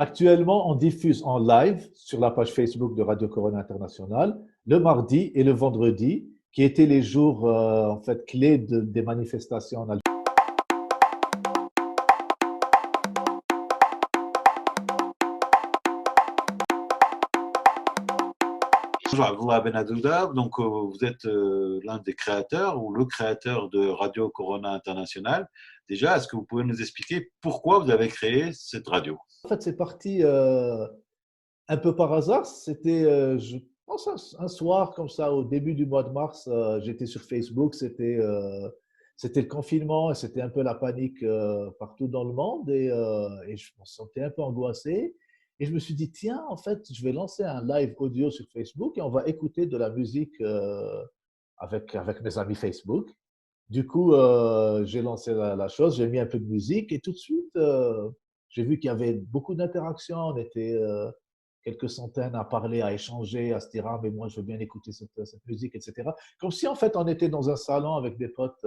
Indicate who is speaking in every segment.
Speaker 1: Actuellement, on diffuse en live sur la page Facebook de Radio Corona International le mardi et le vendredi, qui étaient les jours en fait clés des manifestations en Algérie.
Speaker 2: Bonjour Abdullah Benadouda, donc vous êtes l'un des créateurs ou le créateur de Radio Corona International. Déjà, est-ce que vous pouvez nous expliquer pourquoi vous avez créé cette radio?
Speaker 1: En fait, c'est parti un peu par hasard. C'était, je pense, un soir comme ça, au début du mois de mars, j'étais sur Facebook. C'était le confinement et c'était un peu la panique partout dans le monde et je me sentais un peu angoissé. Et je me suis dit, tiens, en fait, je vais lancer un live audio sur Facebook et on va écouter de la musique avec mes amis Facebook. Du coup, j'ai lancé la chose, j'ai mis un peu de musique et tout de suite, j'ai vu qu'il y avait beaucoup d'interactions. On était quelques centaines à parler, à échanger, à se dire, ah, mais moi, je veux bien écouter cette musique, etc. Comme si, en fait, on était dans un salon avec des potes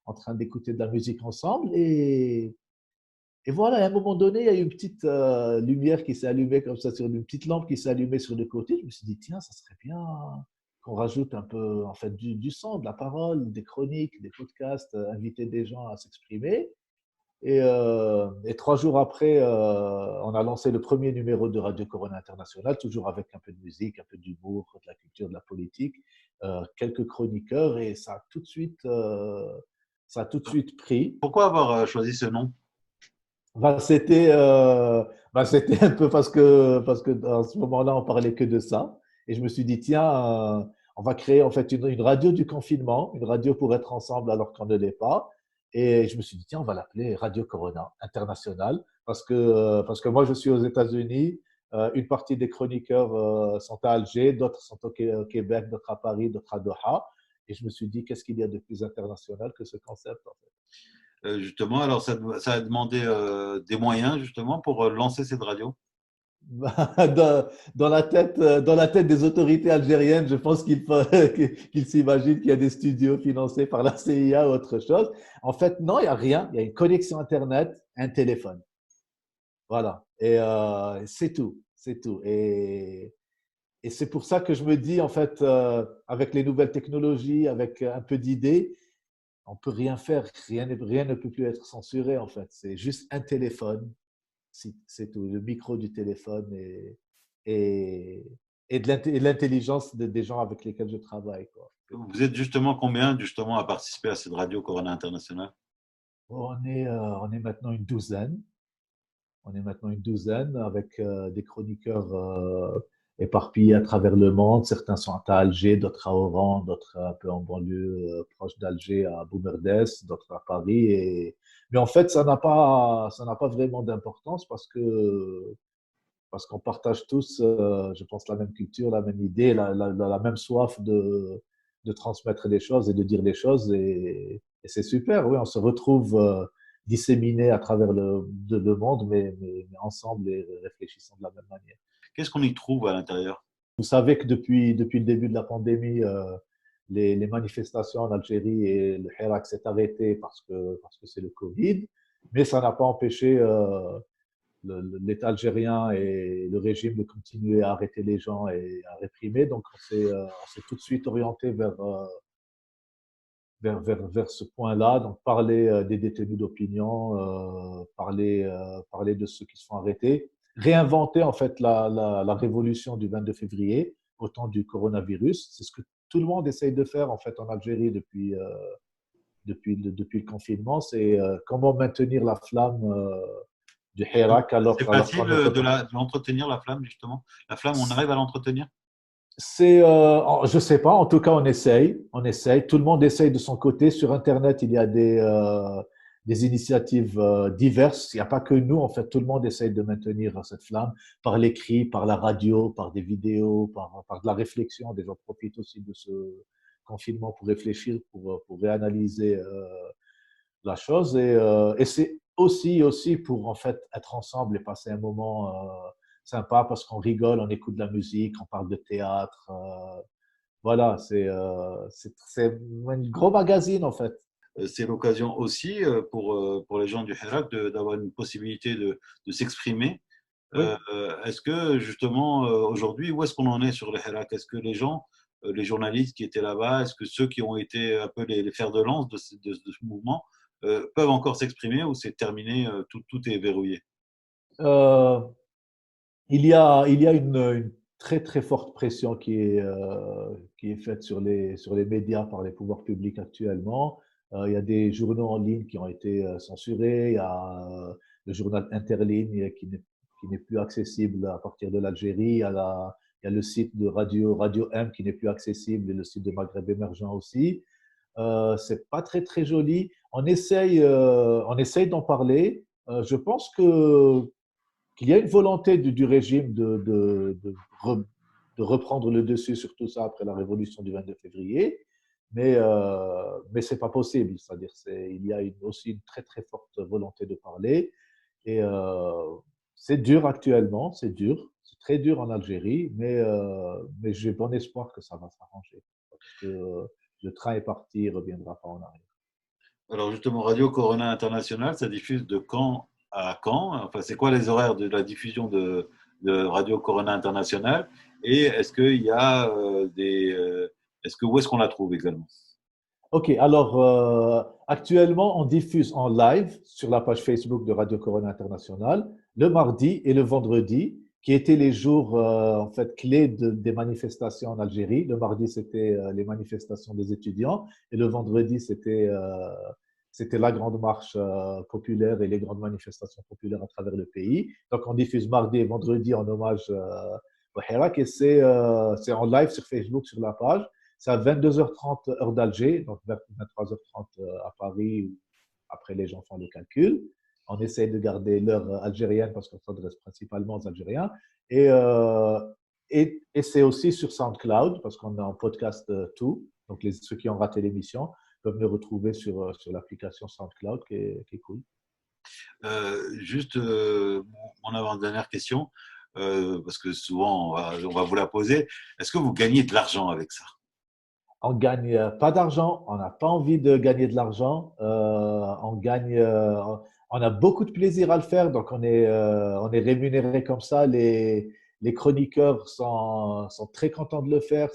Speaker 1: en train d'écouter de la musique ensemble. Et voilà, à un moment donné, il y a eu une petite lumière qui s'est allumée comme ça, sur une petite lampe qui s'est allumée sur le côté. Je me suis dit, tiens, ça serait bien qu'on rajoute un peu en fait, du son, de la parole, des chroniques, des podcasts, inviter des gens à s'exprimer. Et 3 jours après, on a lancé le premier numéro de Radio Corona International, toujours avec un peu de musique, un peu d'humour, de la culture, de la politique, quelques chroniqueurs, et ça a tout de suite pris.
Speaker 2: Pourquoi avoir choisi ce nom?
Speaker 1: Bah, c'était un peu parce que à ce moment-là, on parlait que de ça. Et je me suis dit, tiens, on va créer en fait une radio du confinement, une radio pour être ensemble alors qu'on ne l'est pas. Et je me suis dit, tiens, on va l'appeler Radio Corona International parce que moi, je suis aux États-Unis. Une partie des chroniqueurs sont à Alger, d'autres sont au Québec, d'autres à Paris, d'autres à Doha. Et je me suis dit, qu'est-ce qu'il y a de plus international que ce concept en fait?
Speaker 2: Justement, alors ça a demandé des moyens justement pour lancer cette radio.
Speaker 1: Dans la tête des autorités algériennes, je pense qu'ils s'imaginent qu'il y a des studios financés par la CIA ou autre chose. En fait, non, il n'y a rien. Il y a une connexion Internet, un téléphone. Voilà. Et c'est tout. C'est tout. Et c'est pour ça que je me dis, en fait, avec les nouvelles technologies, avec un peu d'idées, on peut rien faire. Rien ne peut plus être censuré, en fait. C'est juste un téléphone. C'est tout, le micro du téléphone et, et de l'intelligence des gens avec lesquels je travaille, quoi.
Speaker 2: Vous êtes justement combien justement à participer à cette radio Corona International?
Speaker 1: On est maintenant une douzaine. On est maintenant une douzaine avec des chroniqueurs éparpillés à travers le monde. Certains sont à Alger, d'autres à Oran, d'autres un peu en banlieue proche d'Alger, à Boumerdès, d'autres à Paris. Mais en fait, ça n'a pas vraiment d'importance parce qu'on partage tous, je pense, la même culture, la même idée, la même soif de transmettre les choses et de dire les choses. Et c'est super, oui, on se retrouve disséminés à travers le monde, mais ensemble et réfléchissant de la même manière.
Speaker 2: Qu'est-ce qu'on y trouve à l'intérieur?
Speaker 1: Vous savez que depuis le début de la pandémie, les manifestations en Algérie et le Hirak s'est arrêté parce que c'est le Covid, mais ça n'a pas empêché l'État algérien et le régime de continuer à arrêter les gens et à réprimer. Donc, on s'est tout de suite orienté vers ce point-là. Donc, parler des détenus d'opinion, parler de ceux qui se font arrêter, réinventer en fait la révolution du 22 février au temps du coronavirus. C'est ce que tout le monde essaye de faire en fait en Algérie depuis le confinement. C'est comment maintenir la flamme du Hirak
Speaker 2: C'est
Speaker 1: alors
Speaker 2: facile
Speaker 1: qu'on ne peut pas.
Speaker 2: de l'entretenir, la flamme, justement. La flamme, on arrive à l'entretenir?
Speaker 1: Je sais pas, en tout cas, on essaye. Tout le monde essaye de son côté. Sur Internet, il y a des initiatives diverses. Il n'y a pas que nous, en fait, tout le monde essaye de maintenir cette flamme par l'écrit, par la radio, par des vidéos, par de la réflexion. Des gens profitent aussi de ce confinement pour réfléchir, pour réanalyser la chose. Et c'est aussi pour, en fait, être ensemble et passer un moment sympa parce qu'on rigole, on écoute de la musique, on parle de théâtre. Voilà, c'est un gros magazine en fait.
Speaker 2: C'est l'occasion aussi pour les gens du Hirak d'avoir une possibilité de s'exprimer
Speaker 1: Oui.
Speaker 2: Est-ce que justement, aujourd'hui, où est-ce qu'on en est sur le Hirak? Est-ce que les gens, les journalistes qui étaient là-bas, est-ce que ceux qui ont été un peu les fers de lance de ce mouvement peuvent encore s'exprimer ou c'est terminé, tout est verrouillé?
Speaker 1: Euh, il y a une très très forte pression qui est faite sur les médias par les pouvoirs publics actuellement. Il y a des journaux en ligne qui ont été censurés. Il y a le journal Interligne qui n'est plus accessible à partir de l'Algérie. Il y a le site de Radio M qui n'est plus accessible et le site de Maghreb émergent aussi. C'est pas très très joli. On essaye d'en parler. Je pense qu'il y a une volonté du régime de reprendre le dessus sur tout ça après la révolution du 22 février, mais ce n'est pas possible. C'est-à-dire il y a aussi une très très forte volonté de parler. Et c'est dur actuellement, c'est dur, c'est très dur en Algérie, mais j'ai bon espoir que ça va s'arranger. Parce que le train est parti, il ne reviendra pas en arrière.
Speaker 2: Alors justement, Radio Corona International, ça diffuse de quand à quand? Enfin, c'est quoi les horaires de la diffusion de Radio Corona International? Et est-ce qu'il y a où est-ce qu'on la trouve également?
Speaker 1: Ok, alors actuellement, on diffuse en live sur la page Facebook de Radio Corona International le mardi et le vendredi, qui étaient les jours en fait clés des manifestations en Algérie. Le mardi, c'était les manifestations des étudiants et le vendredi, c'était la grande marche populaire et les grandes manifestations populaires à travers le pays. Donc, on diffuse mardi et vendredi en hommage au Hirak et c'est en live sur Facebook, sur la page. C'est à 22h30 heure d'Alger, donc vers 23h30 à Paris, où après les gens font le calcul. On essaie de garder l'heure algérienne parce qu'on s'adresse principalement aux Algériens. Et, euh, et c'est aussi sur SoundCloud parce qu'on a un podcast tout. Donc ceux qui ont raté l'émission peuvent le retrouver sur l'application SoundCloud qui est cool.
Speaker 2: Juste mon avant-dernière question, parce que souvent on va vous la poser. Est-ce que vous gagnez de l'argent avec ça?
Speaker 1: On gagne pas d'argent, on n'a pas envie de gagner de l'argent. On a beaucoup de plaisir à le faire, donc on est rémunéré comme ça. Les chroniqueurs sont très contents de le faire.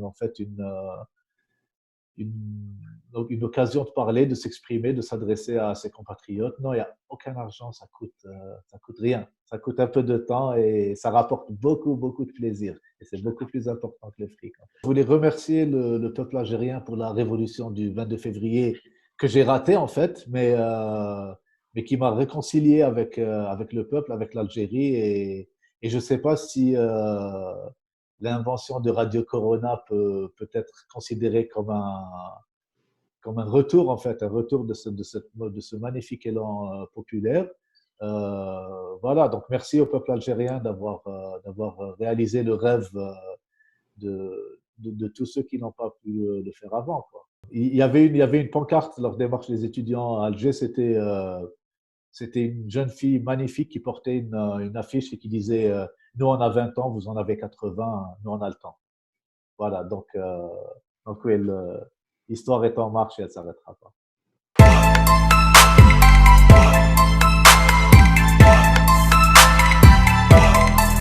Speaker 1: En fait une, une occasion de parler, de s'exprimer, de s'adresser à ses compatriotes. Non, il n'y a aucun argent, ça coûte rien. Ça coûte un peu de temps et ça rapporte beaucoup, beaucoup de plaisir. Et c'est beaucoup plus important que le fric. Je voulais remercier le peuple algérien pour la révolution du 22 février que j'ai raté en fait, mais qui m'a réconcilié avec le peuple, avec l'Algérie. Et je ne sais pas si l'invention de Radio Corona peut être considérée comme un retour, en fait, un retour de ce magnifique élan populaire. Voilà, donc merci au peuple algérien d'avoir réalisé le rêve de tous ceux qui n'ont pas pu le faire avant, quoi. Il y avait une pancarte lors des marches des étudiants à Alger, c'était une jeune fille magnifique qui portait une affiche et qui disait nous, on a 20 ans, vous en avez 80, nous, on a le temps. Voilà, donc oui, l'histoire est en marche et elle ne s'arrêtera pas.